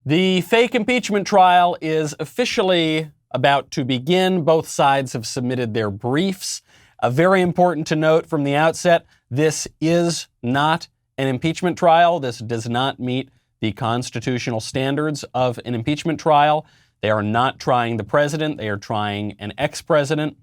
The fake impeachment trial is officially about to begin. Both sides have submitted their briefs. Very important to note from the outset, this is not an impeachment trial. This does not meet the constitutional standards of an impeachment trial. They are not trying the president. They are trying an ex-president.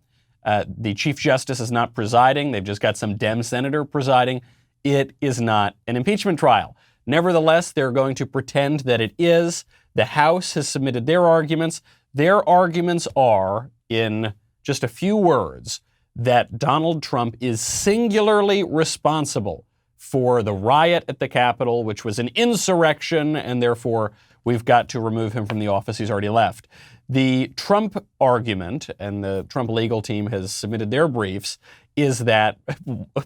The Chief Justice is not presiding. They've just got some Dem senator presiding. It is not an impeachment trial. Nevertheless, they're going to pretend that it is. The House has submitted their arguments. Their arguments are, in just a few words, that Donald Trump is singularly responsible for the riot at the Capitol, which was an insurrection, and therefore we've got to remove him from the office. He's already left. The Trump argument, and the Trump legal team has submitted their briefs, is that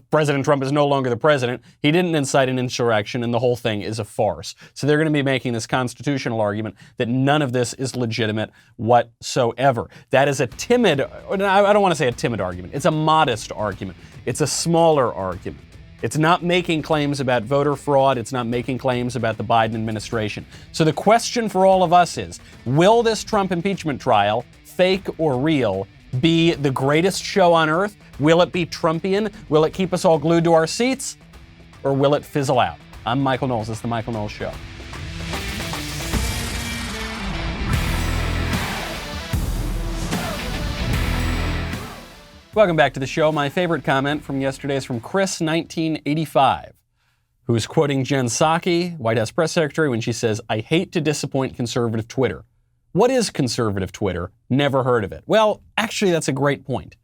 President Trump is no longer the president. He didn't incite an insurrection, and the whole thing is a farce. So they're going to be making this constitutional argument that none of this is legitimate whatsoever. That is a timid, I don't want to say a timid argument. It's a modest argument. It's a smaller argument. It's not making claims about voter fraud. It's not making claims about the Biden administration. So the question for all of us is, will this Trump impeachment trial, fake or real, be the greatest show on earth? Will it be Trumpian? Will it keep us all glued to our seats? Or will it fizzle out? I'm Michael Knowles. This is The Michael Knowles Show. Welcome back to the show. My favorite comment from yesterday is from Chris, 1985, who's quoting Jen Psaki, White House press secretary, when she says, "I hate to disappoint conservative Twitter." What is conservative Twitter? Never heard of it. Well, actually, that's a great point,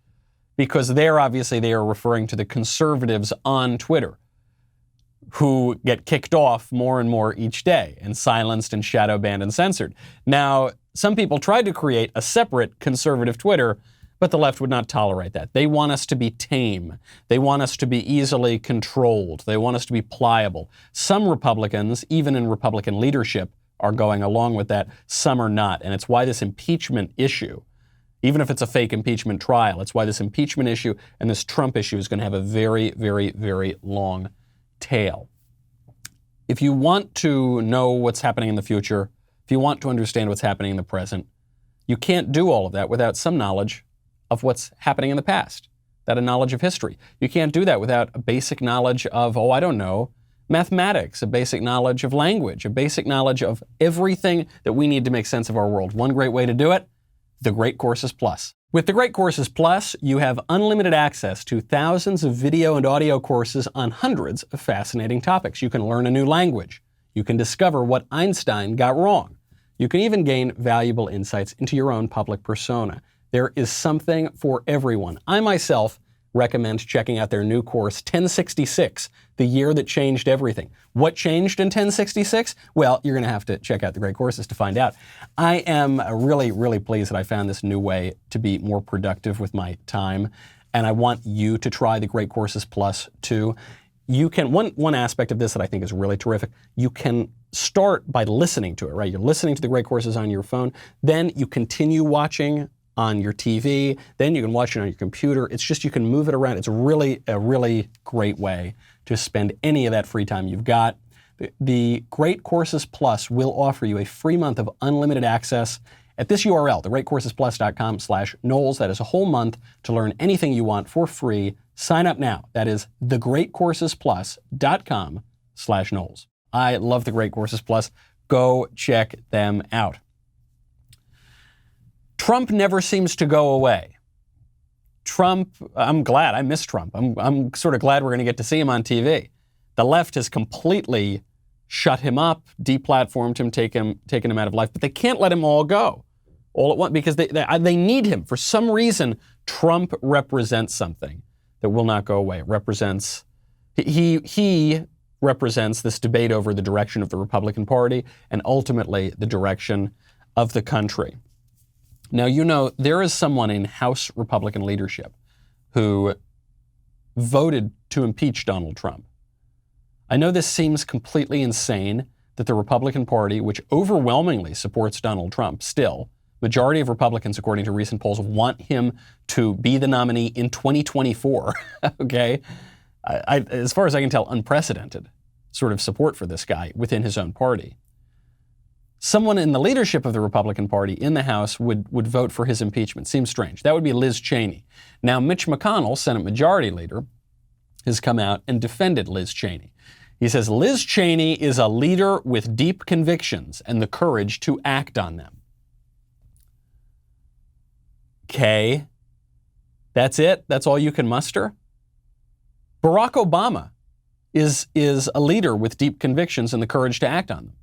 because they are referring to the conservatives on Twitter who get kicked off more and more each day and silenced and shadow banned and censored. Now, some people tried to create a separate conservative Twitter, but the left would not tolerate that. They want us to be tame. They want us to be easily controlled. They want us to be pliable. Some Republicans, even in Republican leadership, are going along with that. Some are not. And it's why this impeachment issue, even if it's a fake impeachment trial, it's why this impeachment issue and this Trump issue is going to have a very, very, very long tail. If you want to know what's happening in the future, if you want to understand what's happening in the present, you can't do all of that without some knowledge of what's happening in the past, that a knowledge of history. You can't do that without a basic knowledge of, mathematics, a basic knowledge of language, a basic knowledge of everything that we need to make sense of our world. One great way to do it, The Great Courses Plus. With The Great Courses Plus, you have unlimited access to thousands of video and audio courses on hundreds of fascinating topics. You can learn a new language. You can discover what Einstein got wrong. You can even gain valuable insights into your own public persona. There is something for everyone. I myself recommend checking out their new course, 1066, the year that changed everything. What changed in 1066? Well, you're going to have to check out The Great Courses to find out. I am really, really pleased that I found this new way to be more productive with my time, and I want you to try The Great Courses Plus too. You can, one aspect of this that I think is really terrific, you can start by listening to it, right? You're listening to The Great Courses on your phone, then you continue watching on your TV, then you can watch it on your computer. It's just, you can move it around. It's really a really great way to spend any of that free time you've got. The Great Courses Plus will offer you a free month of unlimited access at this URL, thegreatcoursesplus.com/Knowles. That is a whole month to learn anything you want for free. Sign up now. That is thegreatcoursesplus.com/Knowles. I love The Great Courses Plus. Go check them out. Trump never seems to go away. Trump, I'm glad, I miss Trump. I'm sort of glad we're going to get to see him on TV. The left has completely shut him up, deplatformed him, taken him out of life, but they can't let him all go all at once because they need him. For some reason, Trump represents something that will not go away. It represents, he represents this debate over the direction of the Republican Party and ultimately the direction of the country. Now, you know, there is someone in House Republican leadership who voted to impeach Donald Trump. I know this seems completely insane that the Republican Party, which overwhelmingly supports Donald Trump still, majority of Republicans, according to recent polls, want him to be the nominee in 2024, okay? As far as I can tell, unprecedented sort of support for this guy within his own party. someone in the leadership of the Republican Party in the House would vote for his impeachment. Seems strange. That would be Liz Cheney. Now, Mitch McConnell, Senate Majority Leader, has come out and defended Liz Cheney. He says, Liz Cheney is a leader with deep convictions and the courage to act on them. Okay. That's it? That's all you can muster? Barack Obama is a leader with deep convictions and the courage to act on them.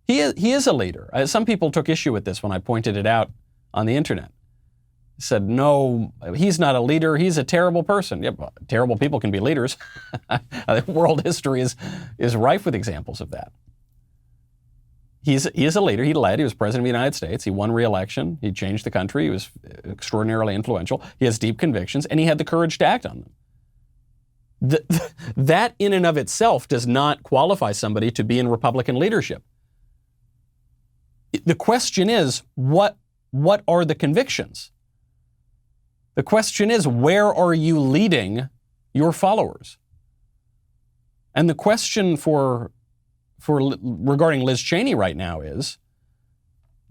He is a leader. Some people took issue with this when I pointed it out on the internet. Said, no, he's not a leader. He's a terrible person. Yeah, well, terrible people can be leaders. World history is rife with examples of that. He is a leader. He led. He was president of the United States. He won re-election. He changed the country. He was extraordinarily influential. He has deep convictions, and he had the courage to act on them. That in and of itself does not qualify somebody to be in Republican leadership. The question is, what are the convictions? The question is, where are you leading your followers? And the question regarding Liz Cheney right now is,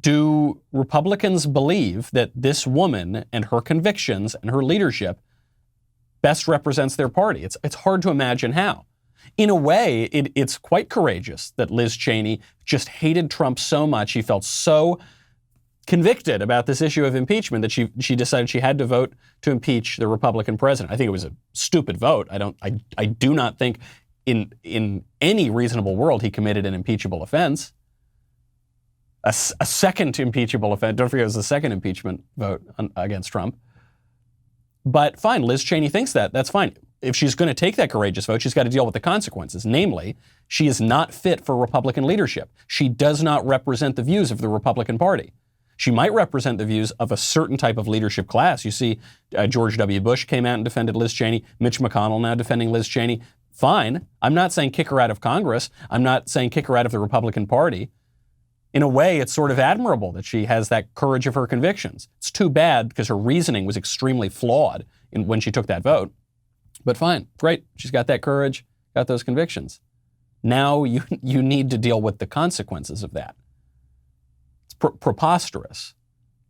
do Republicans believe that this woman and her convictions and her leadership best represents their party? It's hard to imagine how. In a way, it's quite courageous that Liz Cheney just hated Trump so much, she felt so convicted about this issue of impeachment that she decided she had to vote to impeach the Republican president. I think it was a stupid vote. I do not think in any reasonable world he committed an impeachable offense. A second impeachable offense. Don't forget it was the second impeachment vote against Trump. But fine, Liz Cheney thinks that. That's fine. If she's going to take that courageous vote, she's got to deal with the consequences. Namely, she is not fit for Republican leadership. She does not represent the views of the Republican Party. She might represent the views of a certain type of leadership class. You see, George W. Bush came out and defended Liz Cheney. Mitch McConnell now defending Liz Cheney. Fine. I'm not saying kick her out of Congress. I'm not saying kick her out of the Republican Party. In a way, it's sort of admirable that she has that courage of her convictions. It's too bad because her reasoning was extremely flawed when she took that vote. But fine, great. She's got that courage, got those convictions. Now you need to deal with the consequences of that. It's preposterous.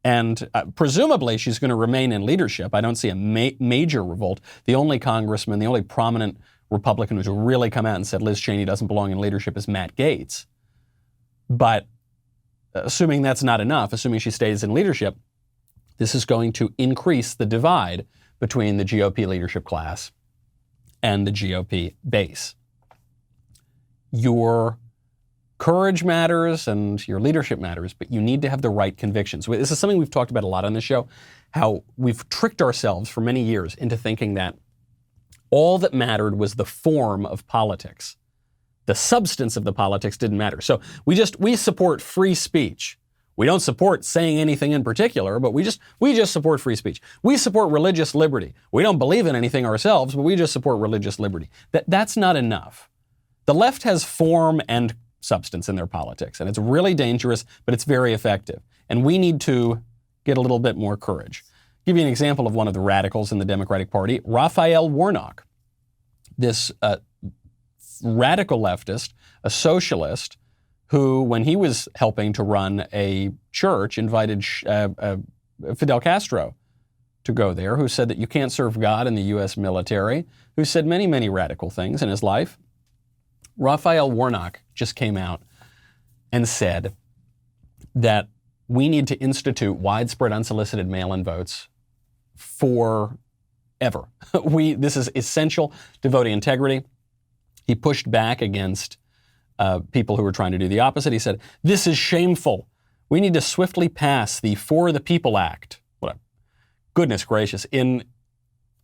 And presumably she's going to remain in leadership. I don't see a major revolt. The only congressman, the only prominent Republican who's really come out and said Liz Cheney doesn't belong in leadership is Matt Gaetz. But assuming that's not enough, assuming she stays in leadership, this is going to increase the divide between the GOP leadership class and the GOP base. Your courage matters and your leadership matters, but you need to have the right convictions. This is something we've talked about a lot on this show, how we've tricked ourselves for many years into thinking that all that mattered was the form of politics. The substance of the politics didn't matter. So we support free speech. We don't support saying anything in particular, but we just support free speech. We support religious liberty. We don't believe in anything ourselves, but we just support religious liberty. That's not enough. The left has form and substance in their politics, and it's really dangerous, but it's very effective. And we need to get a little bit more courage. I'll give you an example of one of the radicals in the Democratic Party, Raphael Warnock. This radical leftist, a socialist, who, when he was helping to run a church, invited Fidel Castro to go there, who said that you can't serve God in the U.S. military, who said many, many radical things in his life. Raphael Warnock just came out and said that we need to institute widespread unsolicited mail-in votes forever. This is essential to voting integrity. He pushed back against people who were trying to do the opposite. He said, this is shameful. We need to swiftly pass the For the People Act. Goodness gracious. In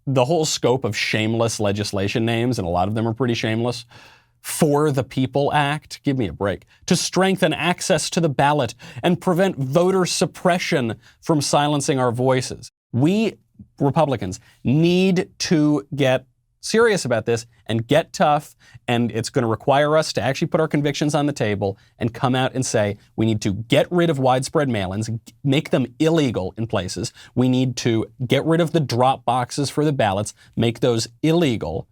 the whole scope of shameless legislation names, and a lot of them are pretty shameless, For the People Act, give me a break, to strengthen access to the ballot and prevent voter suppression from silencing our voices. We Republicans need to get serious about this and get tough, and it's going to require us to actually put our convictions on the table and come out and say we need to get rid of widespread mail-ins, make them illegal in places. We need to get rid of the drop boxes for the ballots, make those illegal.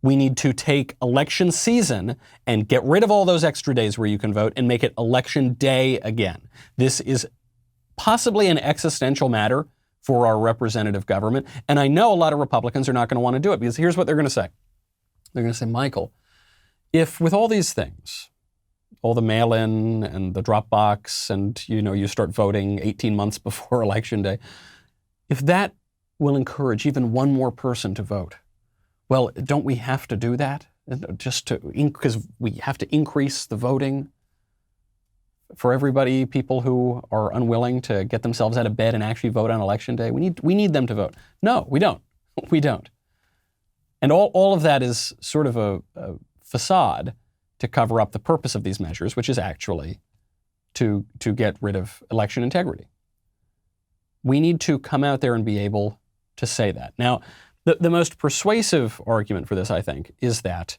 We need to take election season and get rid of all those extra days where you can vote and make it election day again. This is possibly an existential matter for our representative government. And I know a lot of Republicans are not going to want to do it, because here's what they're going to say. They're going to say, Michael, if with all these things, all the mail-in and the drop box and, you start voting 18 months before election day, if that will encourage even one more person to vote, well, don't we have to do that? Because we have to increase the voting for everybody, people who are unwilling to get themselves out of bed and actually vote on election day. We need them to vote. No, we don't. We don't. And all of that is sort of a facade to cover up the purpose of these measures, which is actually to get rid of election integrity. We need to come out there and be able to say that. Now, the most persuasive argument for this, I think, is that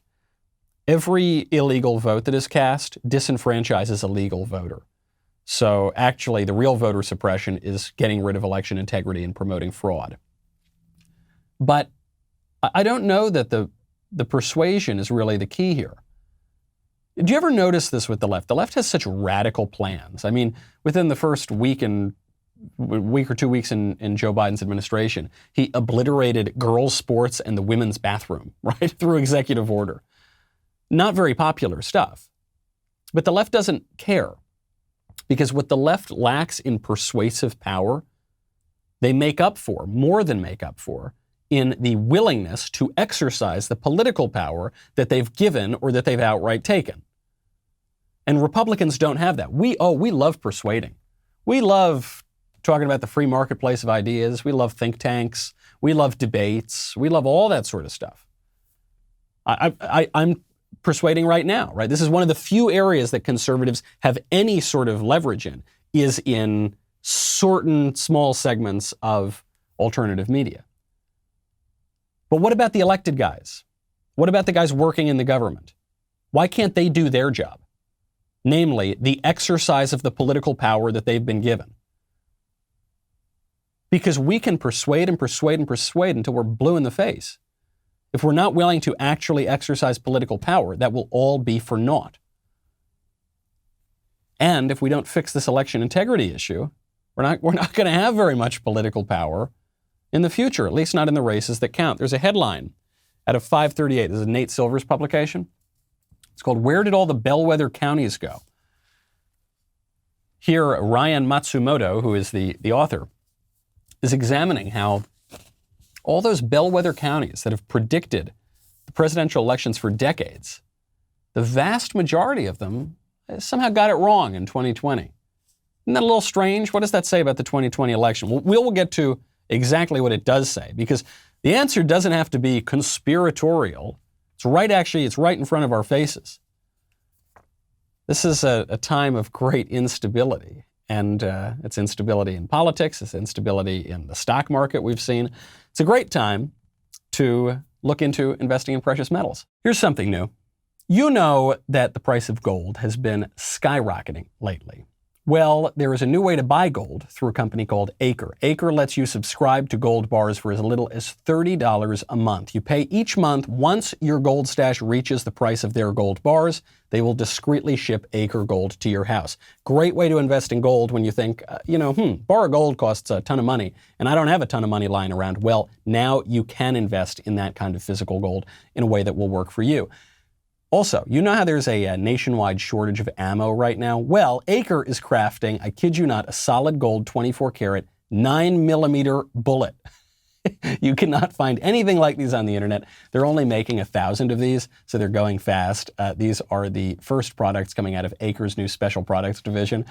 every illegal vote that is cast disenfranchises a legal voter. So actually, the real voter suppression is getting rid of election integrity and promoting fraud. But I don't know that the persuasion is really the key here. Do you ever notice this with the left? The left has such radical plans. I mean, within the first week or 2 weeks in Joe Biden's administration, he obliterated girls' sports and the women's bathroom, right, through executive order. Not very popular stuff. But the left doesn't care, because what the left lacks in persuasive power, they make up for, more than make up for, in the willingness to exercise the political power that they've given or that they've outright taken. And Republicans don't have that. We love persuading. We love talking about the free marketplace of ideas. We love think tanks. We love debates. We love all that sort of stuff. I'm persuading right now, right? This is one of the few areas that conservatives have any sort of leverage in, is in certain small segments of alternative media. But what about the elected guys? What about the guys working in the government? Why can't they do their job? Namely, the exercise of the political power that they've been given. Because we can persuade and persuade and persuade until we're blue in the face. If we're not willing to actually exercise political power, that will all be for naught. And if we don't fix this election integrity issue, we're not going to have very much political power in the future, at least not in the races that count. There's a headline out of 538. This is Nate Silver's publication. It's called, "Where Did All the Bellwether Counties Go?" Here, Ryan Matsumoto, who is the author, is examining how all those bellwether counties that have predicted the presidential elections for decades, the vast majority of them somehow got it wrong in 2020. Isn't that a little strange? What does that say about the 2020 election? Well, we'll get to exactly what it does say, because the answer doesn't have to be conspiratorial. It's right in front of our faces. This is a time of great instability. And it's instability in politics, it's instability in the stock market we've seen. It's a great time to look into investing in precious metals. Here's something new. You know that the price of gold has been skyrocketing lately. Well, there is a new way to buy gold through a company called Acre. Acre lets you subscribe to gold bars for as little as $30 a month. You pay each month. Once your gold stash reaches the price of their gold bars, they will discreetly ship Acre gold to your house. Great way to invest in gold when you think, bar of gold costs a ton of money, and I don't have a ton of money lying around. Well, now you can invest in that kind of physical gold in a way that will work for you. Also, you know how there's a nationwide shortage of ammo right now? Well, Acre is crafting, I kid you not, a solid gold 24 karat 9mm bullet. You cannot find anything like these on the internet. They're only making 1,000 of these, so they're going fast. These are the first products coming out of Acre's new special products division.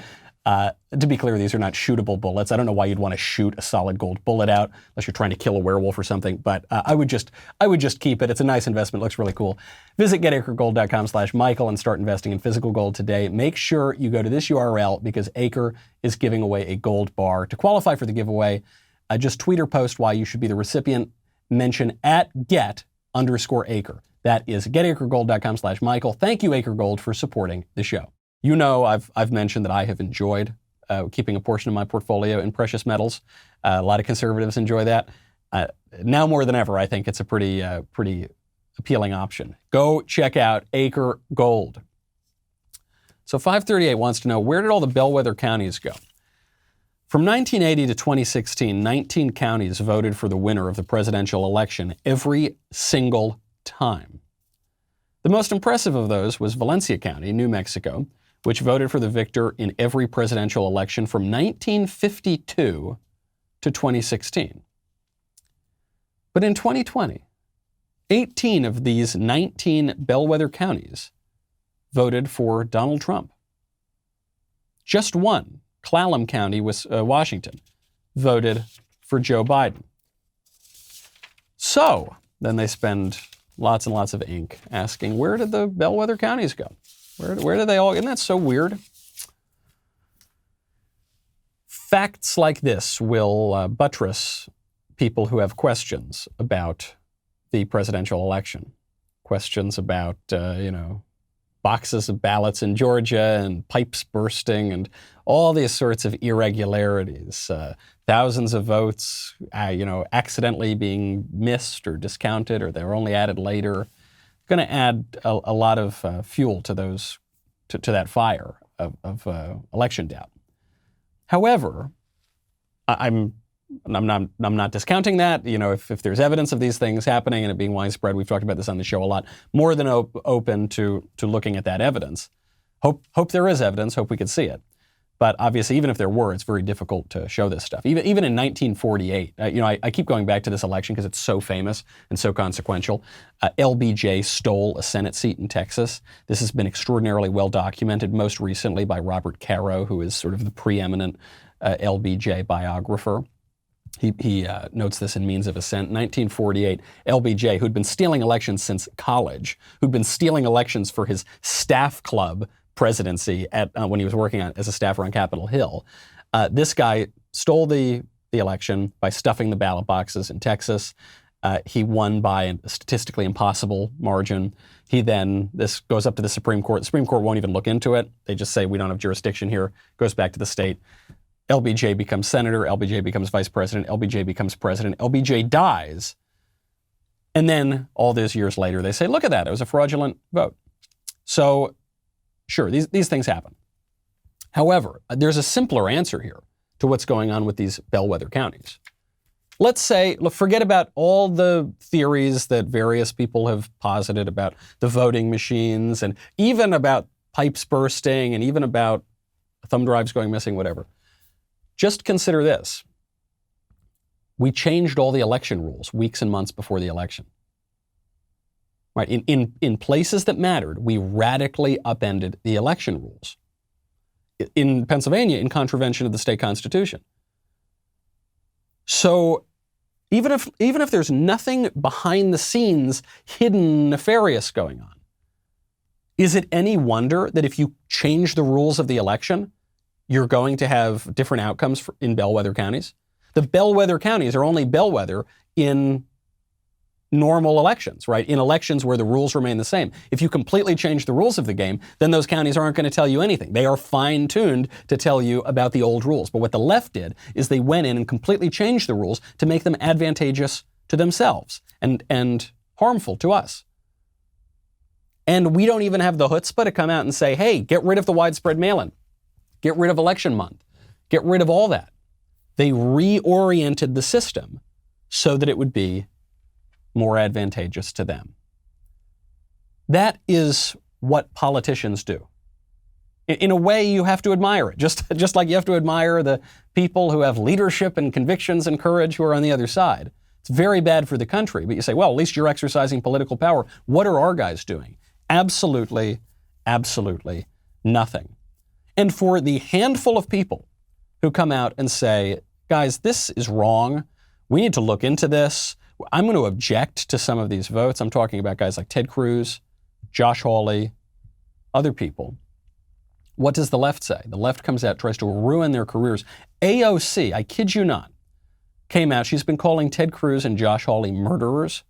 To be clear, these are not shootable bullets. I don't know why you'd want to shoot a solid gold bullet out unless you're trying to kill a werewolf or something, but I would just keep it. It's a nice investment. It looks really cool. Visit getacregold.com/Michael and start investing in physical gold today. Make sure you go to this URL because Acre is giving away a gold bar. To qualify for the giveaway, just tweet or post why you should be the recipient. Mention @get_Acre. That is getacregold.com/Michael. Thank you, Acre Gold, for supporting the show. You know, I've mentioned that I have enjoyed keeping a portion of my portfolio in precious metals. A lot of conservatives enjoy that. Now more than ever, I think it's a pretty appealing option. Go check out Acre Gold. So 538 wants to know, where did all the bellwether counties go? From 1980 to 2016, 19 counties voted for the winner of the presidential election every single time. The most impressive of those was Valencia County, New Mexico, which voted for the victor in every presidential election from 1952 to 2016. But in 2020, 18 of these 19 bellwether counties voted for Donald Trump. Just one, Clallam County, Washington, voted for Joe Biden. So then they spend lots and lots of ink asking, where did the bellwether counties go? Where did they all? Isn't that so weird? Facts like this will buttress people who have questions about the presidential election. Questions about, boxes of ballots in Georgia and pipes bursting and all these sorts of irregularities. Thousands of votes, accidentally being missed or discounted, or they were only added later. Going to add a lot of fuel to those, to that fire of election doubt. However, I'm not discounting that. If there's evidence of these things happening and it being widespread, we've talked about this on the show a lot, more than open to looking at that evidence. Hope there is evidence, hope we could see it. But obviously, even if there were, it's very difficult to show this stuff. Even in 1948, I keep going back to this election because it's so famous and so consequential. LBJ stole a Senate seat in Texas. This has been extraordinarily well documented, most recently by Robert Caro, who is sort of the preeminent LBJ biographer. He notes this in Means of Ascent. 1948, LBJ, who'd been stealing elections since college, who'd been stealing elections for his staff club presidency when he was working as a staffer on Capitol Hill. This guy stole the election by stuffing the ballot boxes in Texas. He won by a statistically impossible margin. This goes up to the Supreme Court. The Supreme Court won't even look into it. They just say, we don't have jurisdiction here. Goes back to the state. LBJ becomes senator, LBJ becomes vice president, LBJ becomes president, LBJ dies. And then all those years later, they say, look at that, it was a fraudulent vote. So sure, these things happen. However, there's a simpler answer here to what's going on with these bellwether counties. Let's say, forget about all the theories that various people have posited about the voting machines and even about pipes bursting and even about thumb drives going missing, whatever. Just consider this. We changed all the election rules weeks and months before the election. Right? In places that mattered, we radically upended the election rules. In Pennsylvania, in contravention of the state constitution. So even if there's nothing behind the scenes, hidden, nefarious going on, is it any wonder that if you change the rules of the election, you're going to have different outcomes in bellwether counties? The bellwether counties are only bellwether in normal elections, right? In elections where the rules remain the same. If you completely change the rules of the game, then those counties aren't going to tell you anything. They are fine-tuned to tell you about the old rules. But what the left did is they went in and completely changed the rules to make them advantageous to themselves and harmful to us. And we don't even have the chutzpah to come out and say, hey, get rid of the widespread mail-in. Get rid of election month. Get rid of all that. They reoriented the system so that it would be more advantageous to them. That is what politicians do. In a way, you have to admire it, just like you have to admire the people who have leadership and convictions and courage who are on the other side. It's very bad for the country, but you say, well, at least you're exercising political power. What are our guys doing? Absolutely, absolutely nothing. And for the handful of people who come out and say, guys, this is wrong. We need to look into this. I'm going to object to some of these votes. I'm talking about guys like Ted Cruz, Josh Hawley, other people. What does the left say? The left comes out, tries to ruin their careers. AOC, I kid you not, came out. She's been calling Ted Cruz and Josh Hawley murderers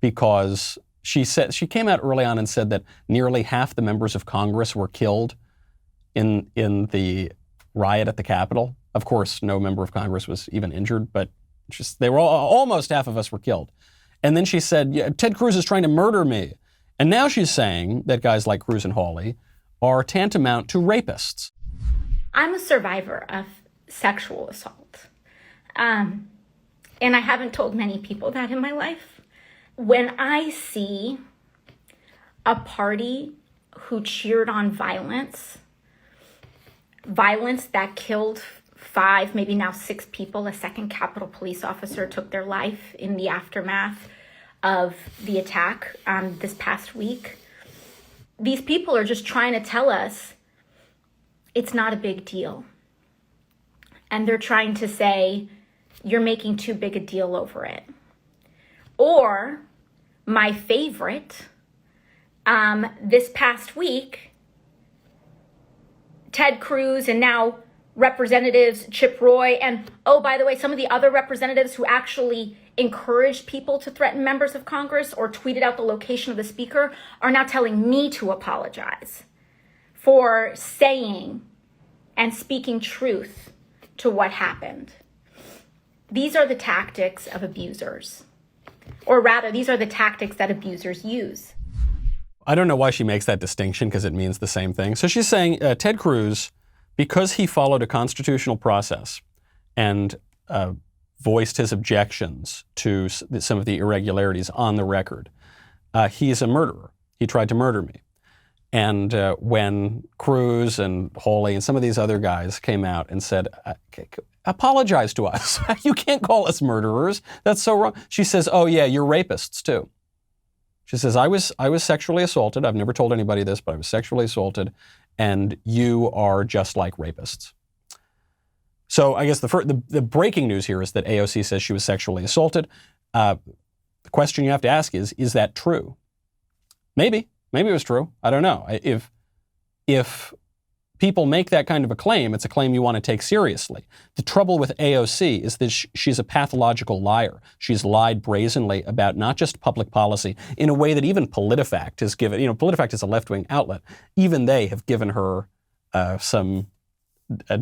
because she came out early on and said that nearly half the members of Congress were killed in the riot at the Capitol. Of course, no member of Congress was even injured, but they were almost half of us were killed. And then she said, yeah, Ted Cruz is trying to murder me. And now she's saying that guys like Cruz and Hawley are tantamount to rapists. I'm a survivor of sexual assault. And I haven't told many people that in my life. When I see a party who cheered on violence that killed 5, maybe now 6 people, a second Capitol Police officer took their life in the aftermath of the attack this past week. These people are just trying to tell us it's not a big deal. And they're trying to say, you're making too big a deal over it. Or, my favorite, this past week, Ted Cruz and now Representatives Chip Roy and, oh, by the way, some of the other representatives who actually encouraged people to threaten members of Congress or tweeted out the location of the speaker are now telling me to apologize for saying and speaking truth to what happened. These are the tactics of abusers. Or rather, these are the tactics that abusers use. I don't know why she makes that distinction, because it means the same thing. So she's saying Ted Cruz, because he followed a constitutional process and voiced his objections to some of the irregularities on the record, he's a murderer. He tried to murder me. And when Cruz and Hawley and some of these other guys came out and said, apologize to us. You can't call us murderers. That's so wrong. She says, oh yeah, you're rapists too. She says, I was sexually assaulted. I've never told anybody this, but I was sexually assaulted, and you are just like rapists. So I guess the breaking news here is that AOC says she was sexually assaulted. The question you have to ask is that true? Maybe it was true. I don't know. If people make that kind of a claim, it's a claim you want to take seriously. The trouble with AOC is that she's a pathological liar. She's lied brazenly about not just public policy in a way that even PolitiFact has given, PolitiFact is a left-wing outlet. Even they have given her some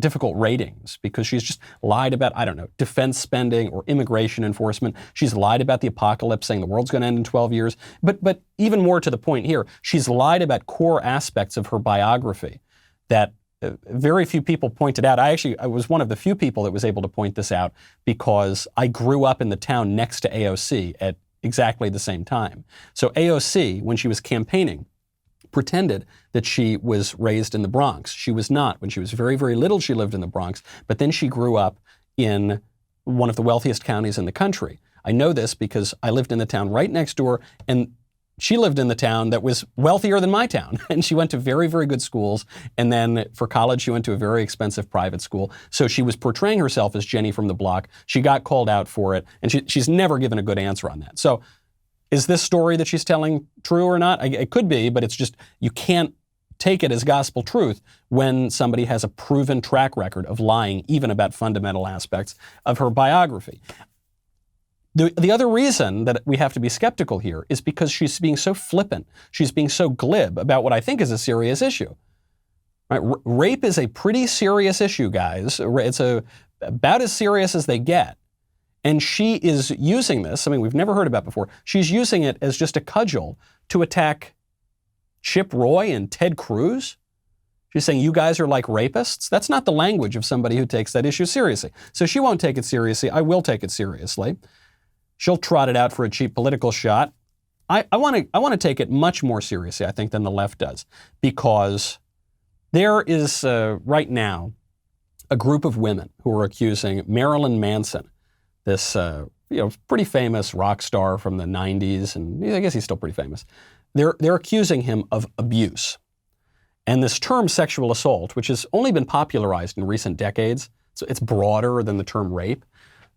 difficult ratings because she's just lied about, defense spending or immigration enforcement. She's lied about the apocalypse, saying the world's going to end in 12 years. But even more to the point here, she's lied about core aspects of her biography that very few people pointed out. I was one of the few people that was able to point this out because I grew up in the town next to AOC at exactly the same time. So AOC, when she was campaigning, pretended that she was raised in the Bronx. She was not. When she was very, very little, she lived in the Bronx, but then she grew up in one of the wealthiest counties in the country. I know this because I lived in the town right next door, and she lived in the town that was wealthier than my town. And she went to very, very good schools. And then for college, she went to a very expensive private school. So she was portraying herself as Jenny from the block. She got called out for it, and she's never given a good answer on that. So is this story that she's telling true or not? It could be, but it's just, you can't take it as gospel truth when somebody has a proven track record of lying, even about fundamental aspects of her biography. The other reason that we have to be skeptical here is because she's being so flippant. She's being so glib about what I think is a serious issue. Right? Rape is a pretty serious issue, guys. It's about as serious as they get. And she is using this, something we've never heard about before. She's using it as just a cudgel to attack Chip Roy and Ted Cruz. She's saying, you guys are like rapists. That's not the language of somebody who takes that issue seriously. So she won't take it seriously. I will take it seriously. She'll trot it out for a cheap political shot. I want to take it much more seriously, I think, than the left does, because there is right now a group of women who are accusing Marilyn Manson, this pretty famous rock star from the 90s, and I guess he's still pretty famous. They're accusing him of abuse. And this term sexual assault, which has only been popularized in recent decades, so it's broader than the term rape,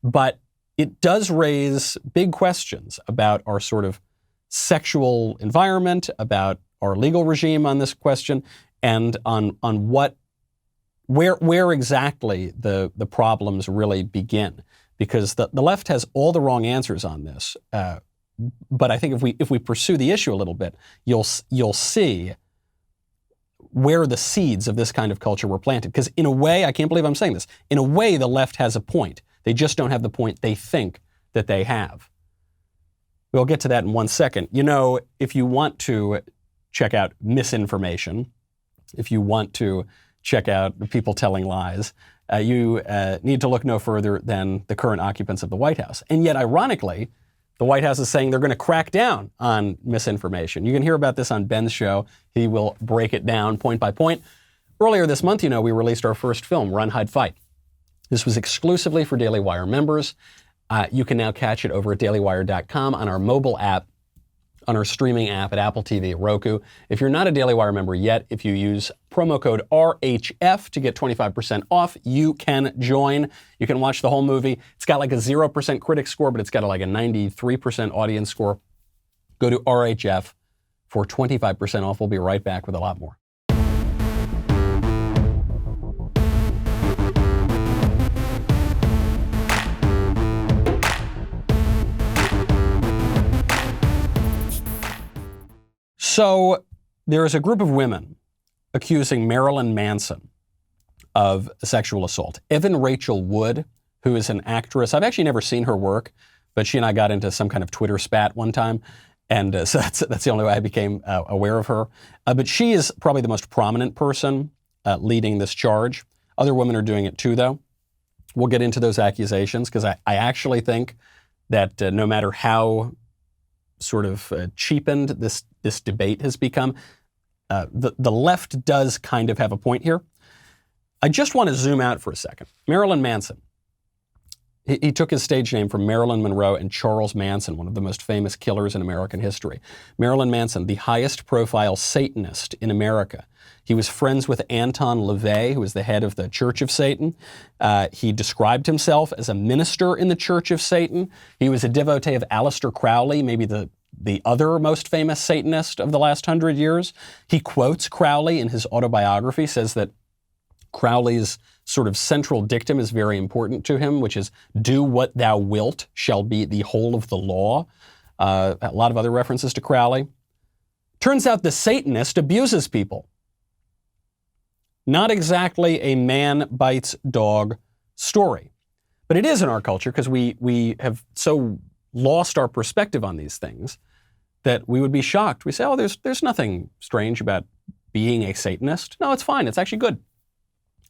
but it does raise big questions about our sort of sexual environment, about our legal regime on this question, and on where exactly the problems really begin. Because the left has all the wrong answers on this. But I think if we pursue the issue a little bit, you'll see where the seeds of this kind of culture were planted. Because in a way, I can't believe I'm saying this, in a way the left has a point. They just don't have the point they think that they have. We'll get to that in 1 second. You know, if you want to check out misinformation, if you want to check out people telling lies, you need to look no further than the current occupants of the White House. And yet, ironically, the White House is saying they're going to crack down on misinformation. You can hear about this on Ben's show. He will break it down point by point. Earlier this month, you know, we released our first film, Run, Hide, Fight. This was exclusively for Daily Wire members. You can now catch it over at dailywire.com, on our mobile app, on our streaming app at Apple TV, Roku. If you're not a Daily Wire member yet, if you use promo code RHF to get 25% off, you can join. You can watch the whole movie. It's got like a 0% critic score, but it's got like a 93% audience score. Go to RHF for 25% off. We'll be right back with a lot more. So there is a group of women accusing Marilyn Manson of sexual assault. Evan Rachel Wood, who is an actress, I've actually never seen her work, but she and I got into some kind of Twitter spat one time, and so that's the only way I became aware of her. But she is probably the most prominent person leading this charge. Other women are doing it too, though. We'll get into those accusations, because I actually think that no matter how sort of cheapened this debate has become, the left does kind of have a point here. I just want to zoom out for a second. Marilyn Manson. He took his stage name from Marilyn Monroe and Charles Manson, one of the most famous killers in American history. Marilyn Manson, the highest profile Satanist in America. He was friends with Anton LaVey, who was the head of the Church of Satan. He described himself as a minister in the Church of Satan. He was a devotee of Aleister Crowley, maybe the other most famous Satanist of the last 100 years. He quotes Crowley in his autobiography, says that Crowley's sort of central dictum is very important to him, which is, do what thou wilt shall be the whole of the law. A lot of other references to Crowley. Turns out the Satanist abuses people. Not exactly a man bites dog story. But it is in our culture, because we have so lost our perspective on these things that we would be shocked. We say, oh, there's nothing strange about being a Satanist. No, it's fine. It's actually good.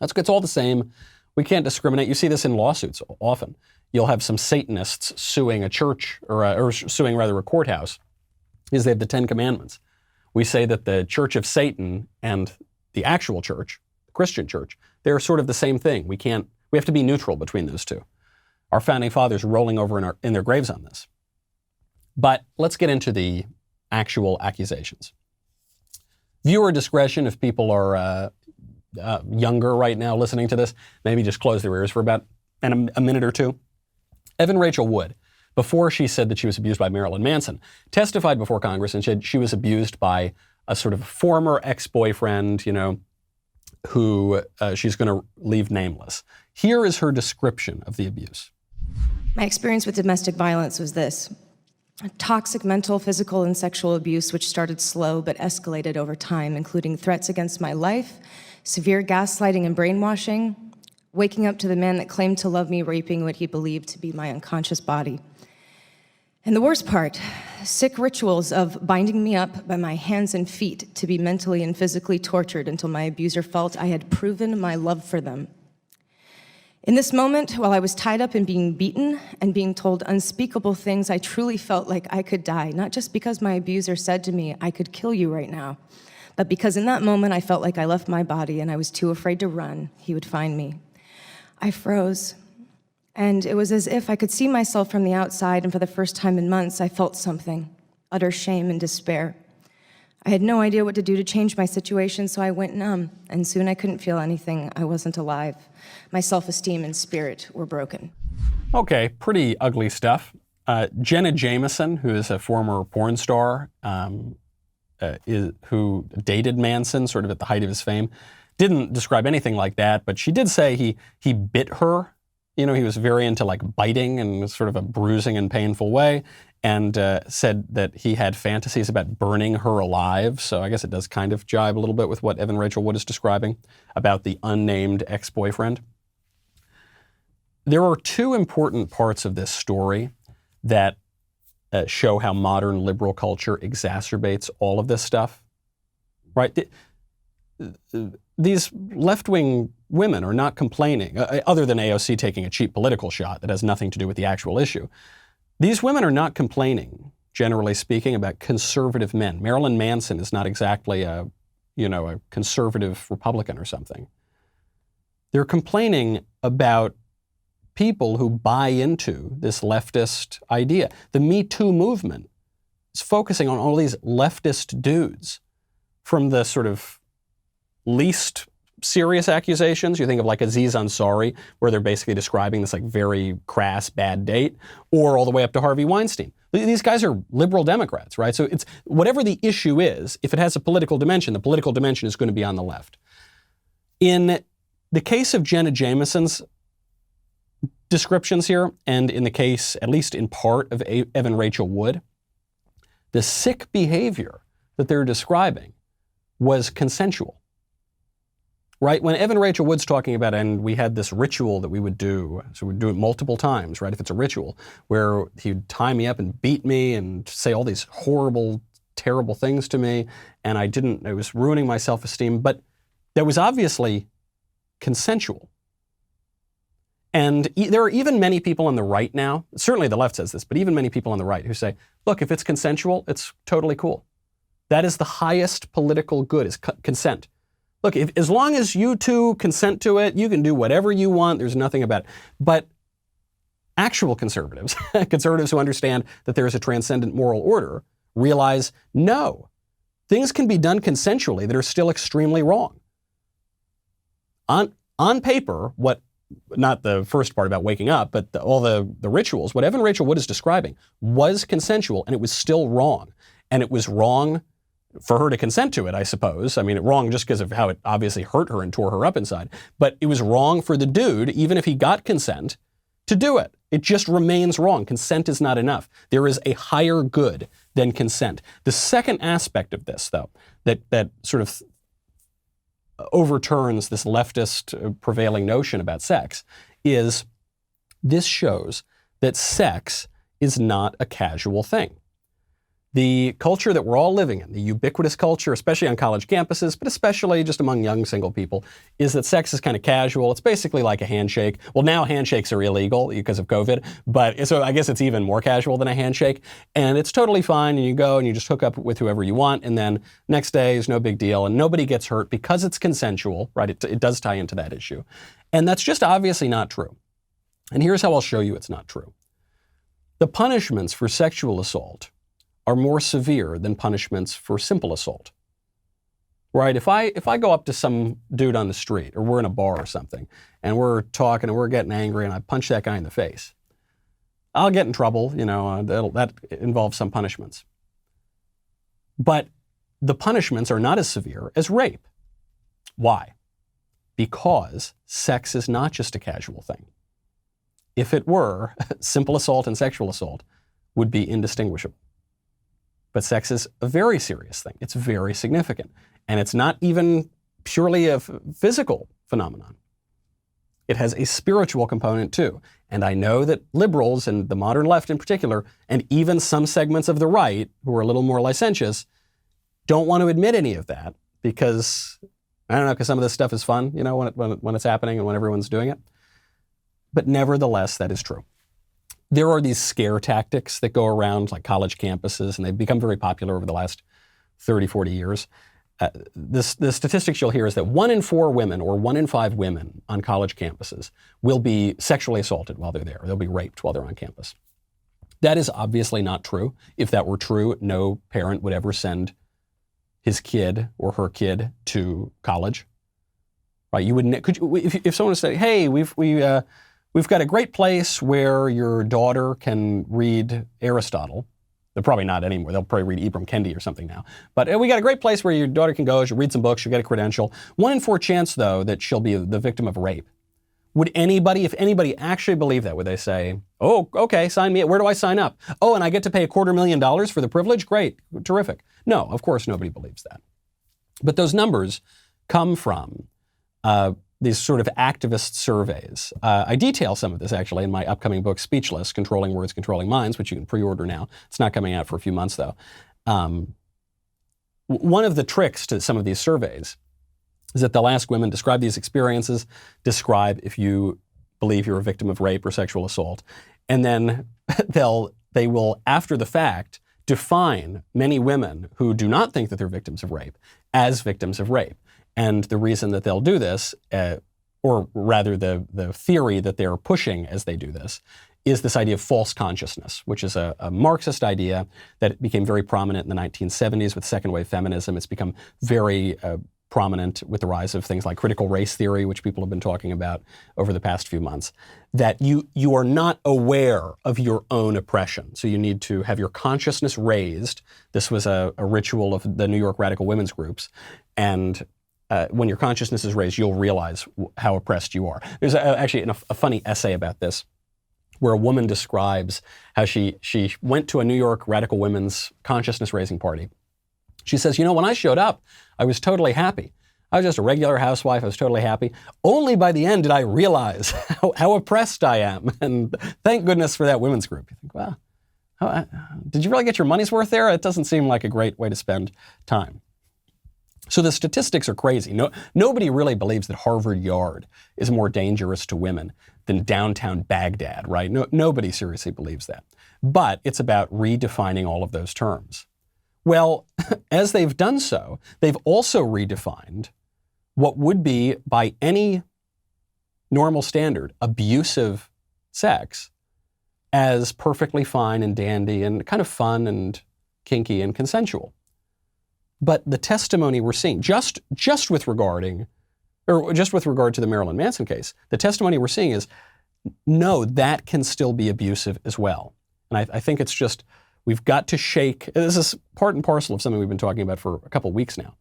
It's all the same. We can't discriminate. You see this in lawsuits often. You'll have some Satanists suing a church, or suing rather a courthouse, because they have the 10 Commandments. We say that the Church of Satan and the actual church, the Christian church, they're sort of the same thing. We have to be neutral between those two. Our founding fathers rolling over in their graves on this. But let's get into the actual accusations. Viewer discretion, if people are younger right now listening to this, maybe just close their ears for about a minute or two. Evan Rachel Wood, before she said that she was abused by Marilyn Manson, testified before Congress and said she was abused by a sort of former ex-boyfriend, who she's going to leave nameless. Here is her description of the abuse. My experience with domestic violence was this: toxic mental, physical, and sexual abuse, which started slow but escalated over time, including threats against my life, severe gaslighting and brainwashing, waking up to the man that claimed to love me raping what he believed to be my unconscious body. And the worst part, sick rituals of binding me up by my hands and feet to be mentally and physically tortured until my abuser felt I had proven my love for them. In this moment, while I was tied up and being beaten and being told unspeakable things, I truly felt like I could die, not just because my abuser said to me, I could kill you right now, but because in that moment I felt like I left my body and I was too afraid to run. He would find me. I froze, and it was as if I could see myself from the outside, and for the first time in months, I felt something, utter shame and despair. I had no idea what to do to change my situation, so I went numb, and soon I couldn't feel anything. I wasn't alive. My self-esteem and spirit were broken. Okay, pretty ugly stuff. Jenna Jameson, who is a former porn star, who dated Manson sort of at the height of his fame, didn't describe anything like that, but she did say he bit her. He was very into like biting and sort of a bruising and painful way, and said that he had fantasies about burning her alive. So I guess it does kind of jibe a little bit with what Evan Rachel Wood is describing about the unnamed ex-boyfriend. There are two important parts of this story that show how modern liberal culture exacerbates all of this stuff, right? These left-wing women are not complaining, other than AOC taking a cheap political shot that has nothing to do with the actual issue. These women are not complaining, generally speaking, about conservative men. Marilyn Manson is not exactly a conservative Republican or something. They're complaining about people who buy into this leftist idea. The Me Too movement is focusing on all these leftist dudes, from the sort of least serious accusations. You think of like Aziz Ansari, where they're basically describing this like very crass bad date, or all the way up to Harvey Weinstein. These guys are liberal Democrats, right? So it's whatever the issue is, if it has a political dimension, the political dimension is going to be on the left. In the case of Jenna Jameson's descriptions here, and in the case, at least in part, of Evan Rachel Wood, the sick behavior that they're describing was consensual, right? When Evan Rachel Wood's talking about, and we had this ritual that we would do, so we'd do it multiple times, right? If it's a ritual, where he'd tie me up and beat me and say all these horrible, terrible things to me, and it was ruining my self-esteem, but that was obviously consensual. And there are even many people on the right now, certainly the left says this, but even many people on the right who say, look, if it's consensual, it's totally cool. That is the highest political good, is consent. Look, as long as you two consent to it, you can do whatever you want. There's nothing about it. But actual conservatives, conservatives who understand that there is a transcendent moral order, realize, no, things can be done consensually that are still extremely wrong. On paper, not the first part about waking up, but all the rituals, what Evan Rachel Wood is describing was consensual, and it was still wrong. And it was wrong for her to consent to it, I suppose. I mean, wrong just because of how it obviously hurt her and tore her up inside. But it was wrong for the dude, even if he got consent, to do it. It just remains wrong. Consent is not enough. There is a higher good than consent. The second aspect of this, though, that sort of overturns this leftist prevailing notion about sex, is this shows that sex is not a casual thing. The culture that we're all living in, the ubiquitous culture, especially on college campuses, but especially just among young single people, is that sex is kind of casual. It's basically like a handshake. Well, now handshakes are illegal because of COVID, but so I guess it's even more casual than a handshake. And it's totally fine, and you go and you just hook up with whoever you want, and then next day is no big deal, and nobody gets hurt because it's consensual, right? It does tie into that issue. And that's just obviously not true. And here's how I'll show you it's not true. The punishments for sexual assault are more severe than punishments for simple assault, right? If I go up to some dude on the street, or we're in a bar or something, and we're talking and we're getting angry, and I punch that guy in the face, I'll get in trouble. That involves some punishments. But the punishments are not as severe as rape. Why? Because sex is not just a casual thing. If it were, simple assault and sexual assault would be indistinguishable. But sex is a very serious thing. It's very significant. And it's not even purely a physical phenomenon. It has a spiritual component too. And I know that liberals, and the modern left in particular, and even some segments of the right who are a little more licentious, don't want to admit any of that because, I don't know, because some of this stuff is fun, when it's happening and when everyone's doing it. But nevertheless, that is true. There are these scare tactics that go around like college campuses, and they've become very popular over the last 30, 40 years. The statistics you'll hear is that 1 in 4 women or 1 in 5 women on college campuses will be sexually assaulted while they're there. They'll be raped while they're on campus. That is obviously not true. If that were true, no parent would ever send his kid or her kid to college. Right? You wouldn't. If someone would say, "Hey, we've got a great place where your daughter can read Aristotle." They're probably not anymore. They'll probably read Ibram Kendi or something now. But we got a great place where your daughter can go. She'll read some books. She'll get a credential. 1 in 4 chance, though, that she'll be the victim of rape. Would anybody, if anybody actually believed that, would they say, "Oh, okay, sign me up. Where do I sign up? Oh, and I get to pay $250,000 for the privilege? Great, terrific." No, of course nobody believes that. But those numbers come from these sort of activist surveys. I detail some of this actually in my upcoming book, Speechless, Controlling Words, Controlling Minds, which you can pre-order now. It's not coming out for a few months though. One of the tricks to some of these surveys is that they'll ask women, describe these experiences, describe if you believe you're a victim of rape or sexual assault, and then they will, after the fact, define many women who do not think that they're victims of rape as victims of rape. And the reason that they'll do this, or rather the theory that they're pushing as they do this, is this idea of false consciousness, which is a Marxist idea that became very prominent in the 1970s with second wave feminism. It's become very prominent with the rise of things like critical race theory, which people have been talking about over the past few months, that you are not aware of your own oppression. So you need to have your consciousness raised. This was a ritual of the New York radical women's groups. And when your consciousness is raised, you'll realize how oppressed you are. There's actually a funny essay about this, where a woman describes how she went to a New York radical women's consciousness raising party. She says, when I showed up, I was totally happy. I was just a regular housewife. I was totally happy. Only by the end did I realize how oppressed I am. And thank goodness for that women's group. You think, wow, did you really get your money's worth there? It doesn't seem like a great way to spend time. So the statistics are crazy. Nobody really believes that Harvard Yard is more dangerous to women than downtown Baghdad, right? Nobody seriously believes that. But it's about redefining all of those terms. Well, as they've done so, they've also redefined what would be, by any normal standard, abusive sex as perfectly fine and dandy and kind of fun and kinky and consensual. But the testimony we're seeing, just with regard to the Marilyn Manson case, the testimony we're seeing is, no, that can still be abusive as well. And I think it's just, we've got to shake, this is part and parcel of something we've been talking about for a couple of weeks now.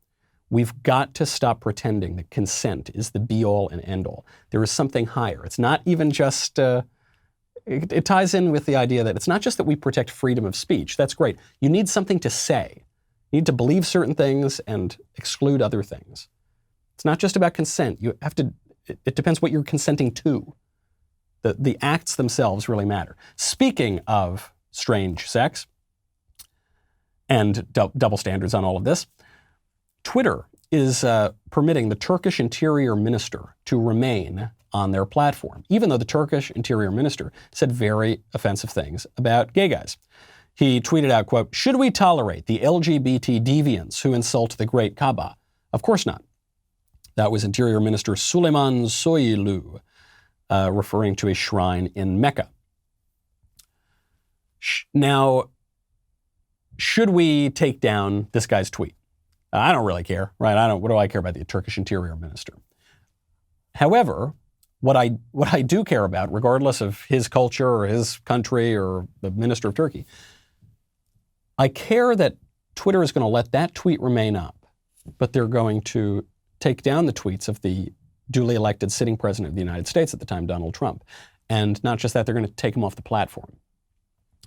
We've got to stop pretending that consent is the be-all and end-all. There is something higher. It's not even just, it ties in with the idea that it's not just that we protect freedom of speech. That's great. You need something to say. You need to believe certain things and exclude other things. It's not just about consent. You have to, it depends what you're consenting to. The acts themselves really matter. Speaking of strange sex and double standards on all of this, Twitter is permitting the Turkish interior minister to remain on their platform, even though the Turkish interior minister said very offensive things about gay guys. He tweeted out, quote, "Should we tolerate the LGBT deviants who insult the great Kaaba? Of course not." That was Interior Minister Süleyman Soylu, referring to a shrine in Mecca. Now, should we take down this guy's tweet? I don't really care, right? What do I care about the Turkish Interior Minister? However, what I do care about, regardless of his culture or his country or the Minister of Turkey, I care that Twitter is going to let that tweet remain up, but they're going to take down the tweets of the duly elected sitting president of the United States at the time, Donald Trump. And not just that, they're going to take him off the platform.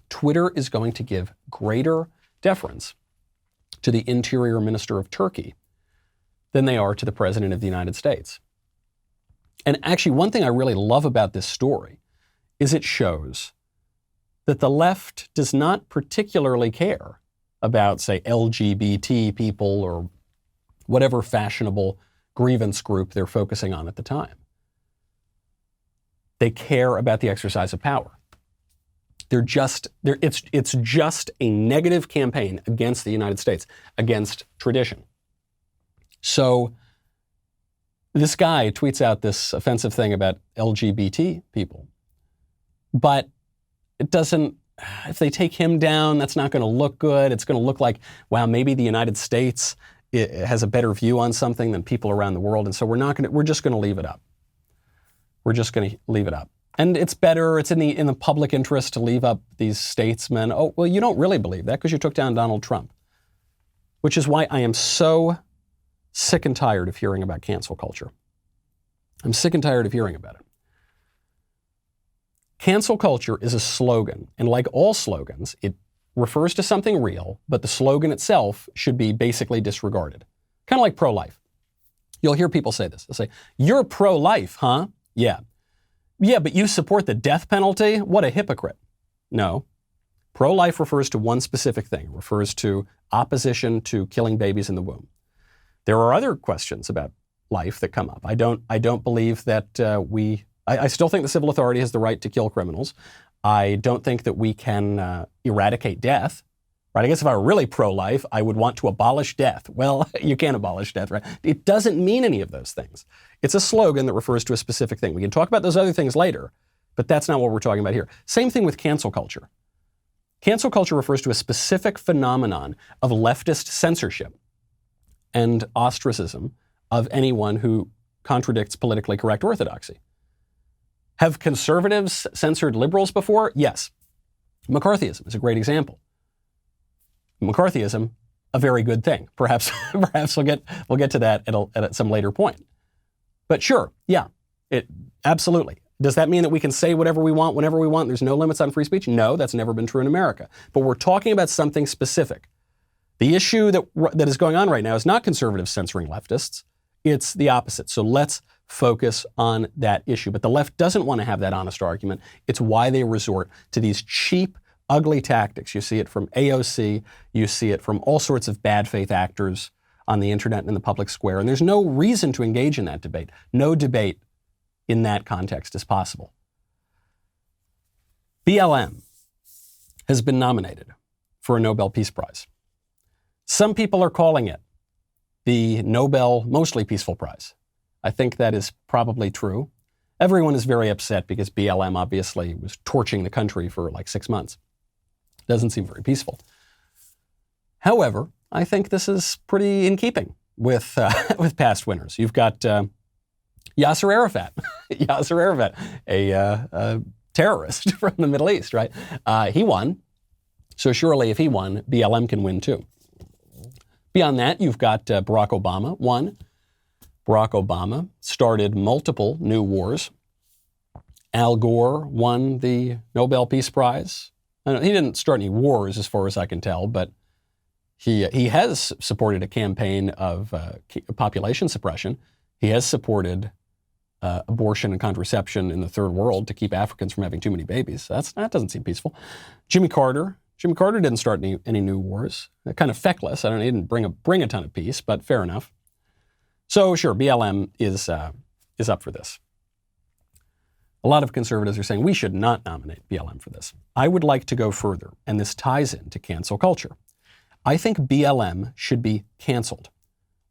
Twitter is going to give greater deference to the interior minister of Turkey than they are to the president of the United States. And actually, one thing I really love about this story is it shows that the left does not particularly care about, say, LGBT people or whatever fashionable grievance group they're focusing on at the time. They care about the exercise of power. It's just a negative campaign against the United States, against tradition. So this guy tweets out this offensive thing about LGBT people, but it doesn't, if they take him down, that's not going to look good. It's going to look like, wow, maybe the United States has a better view on something than people around the world. And so we're just going to leave it up. We're just going to leave it up. And it's better, it's in the public interest to leave up these statesmen. Oh, well, you don't really believe that because you took down Donald Trump. Which is why I am so sick and tired of hearing about cancel culture. I'm sick and tired of hearing about it. Cancel culture is a slogan, and like all slogans, it refers to something real, but the slogan itself should be basically disregarded. Kind of like pro-life. You'll hear people say this. They'll say, "You're pro-life, huh?" Yeah. Yeah, but you support the death penalty? What a hypocrite. No. Pro-life refers to one specific thing. It refers to opposition to killing babies in the womb. There are other questions about life that come up. I don't believe that I still think the civil authority has the right to kill criminals. I don't think that we can eradicate death. Right? I guess if I were really pro-life, I would want to abolish death. Well, you can't abolish death, right? It doesn't mean any of those things. It's a slogan that refers to a specific thing. We can talk about those other things later, but that's not what we're talking about here. Same thing with cancel culture. Cancel culture refers to a specific phenomenon of leftist censorship and ostracism of anyone who contradicts politically correct orthodoxy. Have conservatives censored liberals before? Yes. McCarthyism is a great example. McCarthyism, a very good thing. Perhaps we'll get to that at some later point. But sure, yeah, absolutely. Does that mean that we can say whatever we want, whenever we want? There's no limits on free speech? No, that's never been true in America. But we're talking about something specific. The issue that is going on right now is not conservatives censoring leftists. It's the opposite. So let's focus on that issue. But the left doesn't want to have that honest argument. It's why they resort to these cheap, ugly tactics. You see it from AOC. You see it from all sorts of bad faith actors on the internet and in the public square. And there's no reason to engage in that debate. No debate in that context is possible. BLM has been nominated for a Nobel Peace Prize. Some people are calling it the Nobel Mostly Peaceful Prize. I think that is probably true. Everyone is very upset because BLM obviously was torching the country for like 6 months. Doesn't seem very peaceful. However, I think this is pretty in keeping with past winners. You've got Yasser Arafat, a terrorist from the Middle East, right? He won. So surely if he won, BLM can win too. Beyond that, you've got Barack Obama won. Barack Obama started multiple new wars. Al Gore won the Nobel Peace Prize. He didn't start any wars as far as I can tell, but he has supported a campaign of population suppression. He has supported abortion and contraception in the third world to keep Africans from having too many babies. That doesn't seem peaceful. Jimmy Carter didn't start any new wars. Kind of feckless. He didn't bring a ton of peace, but fair enough. So sure, BLM is up for this. A lot of conservatives are saying we should not nominate BLM for this. I would like to go further, and this ties into cancel culture. I think BLM should be canceled.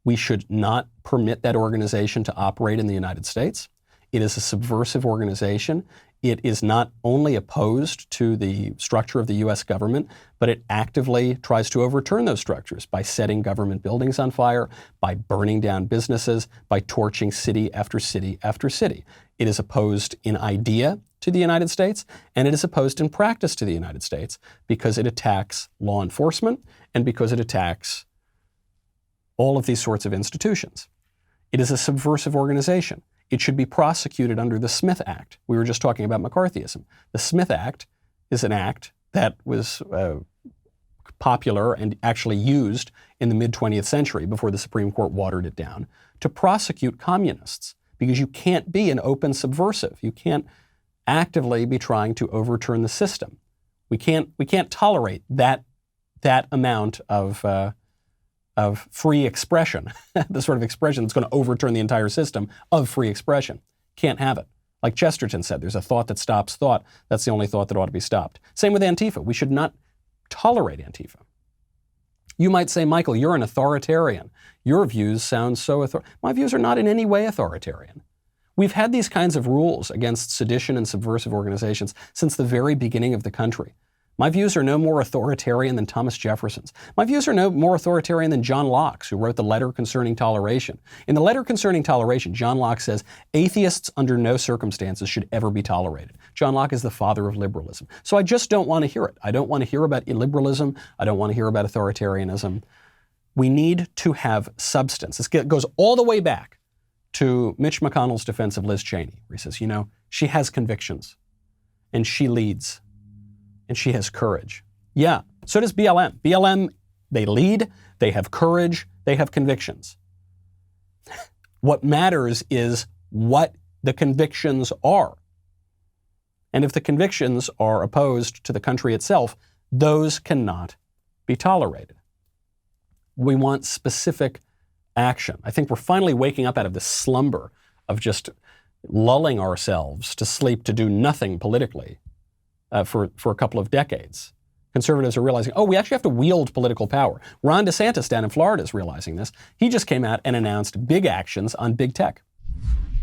We should not permit that organization to operate in the United States. It is a subversive organization. It is not only opposed to the structure of the U.S. government, but it actively tries to overturn those structures by setting government buildings on fire, by burning down businesses, by torching city after city after city. It is opposed in idea to the United States, and it is opposed in practice to the United States because it attacks law enforcement and because it attacks all of these sorts of institutions. It is a subversive organization. It should be prosecuted under the Smith Act. We were just talking about McCarthyism. The Smith Act is an act that was popular and actually used in the mid-20th century before the Supreme Court watered it down to prosecute communists, because you can't be an open subversive. You can't actively be trying to overturn the system. We can't tolerate that amount of free expression, the sort of expression that's going to overturn the entire system of free expression. Can't have it. Like Chesterton said, there's a thought that stops thought. That's the only thought that ought to be stopped. Same with Antifa. We should not tolerate Antifa. You might say, Michael, you're an authoritarian. Your views sound so My views are not in any way authoritarian. We've had these kinds of rules against sedition and subversive organizations since the very beginning of the country. My views are no more authoritarian than Thomas Jefferson's. My views are no more authoritarian than John Locke's, who wrote the Letter Concerning Toleration. In the Letter Concerning Toleration, John Locke says, atheists under no circumstances should ever be tolerated. John Locke is the father of liberalism. So I just don't want to hear it. I don't want to hear about illiberalism. I don't want to hear about authoritarianism. We need to have substance. This goes all the way back to Mitch McConnell's defense of Liz Cheney, where he says, she has convictions, and she leads, and she has courage. Yeah, so does BLM. BLM, they lead, they have courage, they have convictions. What matters is what the convictions are. And if the convictions are opposed to the country itself, those cannot be tolerated. We want specific action. I think we're finally waking up out of this slumber of just lulling ourselves to sleep to do nothing politically for a couple of decades. Conservatives are realizing, we actually have to wield political power. Ron DeSantis down in Florida is realizing this. He just came out and announced big actions on big tech.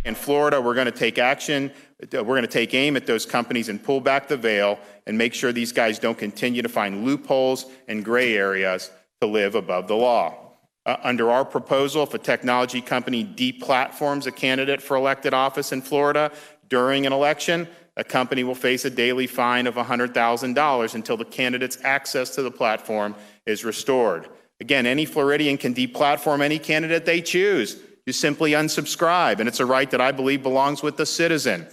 In Florida, we're going to take action. We're going to take aim at those companies and pull back the veil and make sure these guys don't continue to find loopholes and gray areas to live above the law. Under our proposal, if a technology company deplatforms a candidate for elected office in Florida during an election, a company will face a daily fine of $100,000 until the candidate's access to the platform is restored. Again, any Floridian can deplatform any candidate they choose. You simply unsubscribe, and it's a right that I believe belongs with the citizen.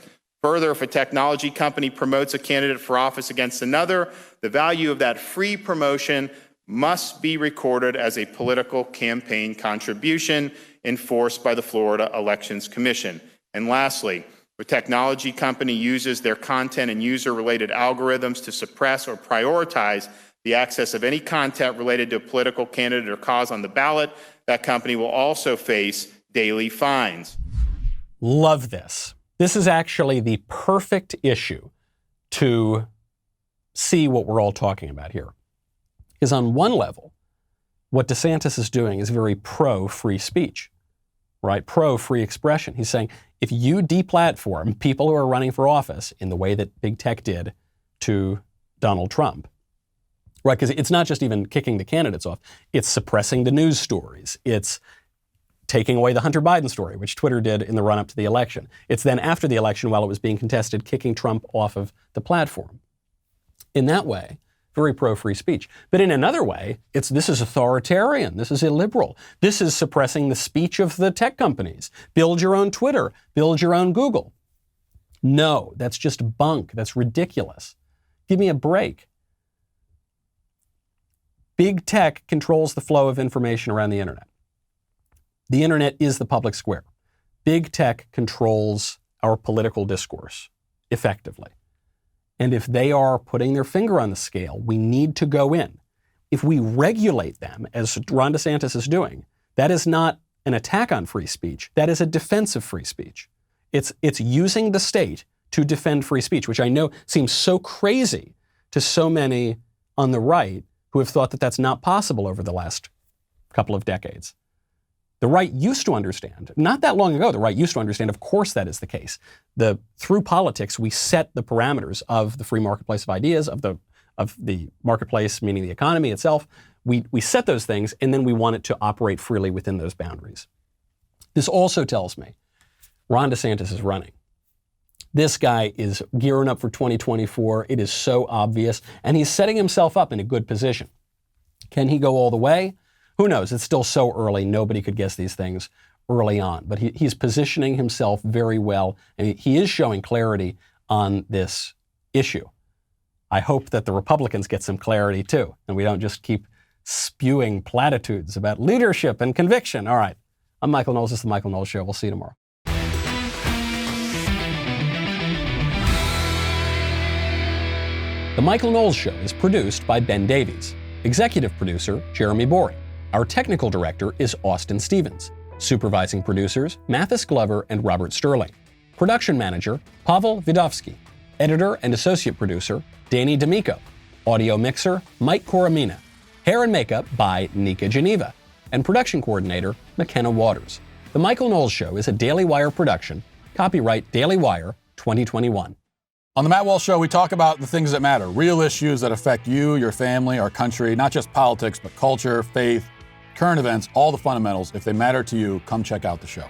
Further, if a technology company promotes a candidate for office against another, the value of that free promotion must be recorded as a political campaign contribution enforced by the Florida Elections Commission. And lastly, if a technology company uses their content and user-related algorithms to suppress or prioritize the access of any content related to a political candidate or cause on the ballot, that company will also face daily fines. Love this. This is actually the perfect issue to see what we're all talking about here. Because on one level, what DeSantis is doing is very pro-free speech, right? Pro-free expression. He's saying, if you deplatform people who are running for office in the way that big tech did to Donald Trump, right? Because it's not just even kicking the candidates off. It's suppressing the news stories. It's taking away the Hunter Biden story, which Twitter did in the run-up to the election. It's then after the election, while it was being contested, kicking Trump off of the platform. In that way, very pro-free speech. But in another way, this is authoritarian. This is illiberal. This is suppressing the speech of the tech companies. Build your own Twitter. Build your own Google. No, that's just bunk. That's ridiculous. Give me a break. Big tech controls the flow of information around the internet. The internet is the public square. Big tech controls our political discourse effectively. And if they are putting their finger on the scale, we need to go in. If we regulate them, as Ron DeSantis is doing, that is not an attack on free speech. That is a defense of free speech. It's using the state to defend free speech, which I know seems so crazy to so many on the right who have thought that that's not possible over the last couple of decades. The right used to understand, not that long ago, the right used to understand, of course that is the case. Through politics, we set the parameters of the free marketplace of ideas, of the marketplace, meaning the economy itself. We set those things, and then we want it to operate freely within those boundaries. This also tells me Ron DeSantis is running. This guy is gearing up for 2024. It is so obvious, and he's setting himself up in a good position. Can he go all the way? Who knows? It's still so early. Nobody could guess these things early on. But he's positioning himself very well, and he is showing clarity on this issue. I hope that the Republicans get some clarity too, and we don't just keep spewing platitudes about leadership and conviction. All right. I'm Michael Knowles. This is The Michael Knowles Show. We'll see you tomorrow. The Michael Knowles Show is produced by Ben Davies. Executive producer, Jeremy Boring. Our technical director is Austin Stevens. Supervising producers, Mathis Glover and Robert Sterling. Production manager, Pavel Vidovsky. Editor and associate producer, Danny D'Amico. Audio mixer, Mike Coromina. Hair and makeup by Nika Geneva. And production coordinator, McKenna Waters. The Michael Knowles Show is a Daily Wire production. Copyright Daily Wire 2021. On the Matt Walsh Show, we talk about the things that matter, real issues that affect you, your family, our country, not just politics, but culture, faith, current events, all the fundamentals. If they matter to you, come check out the show.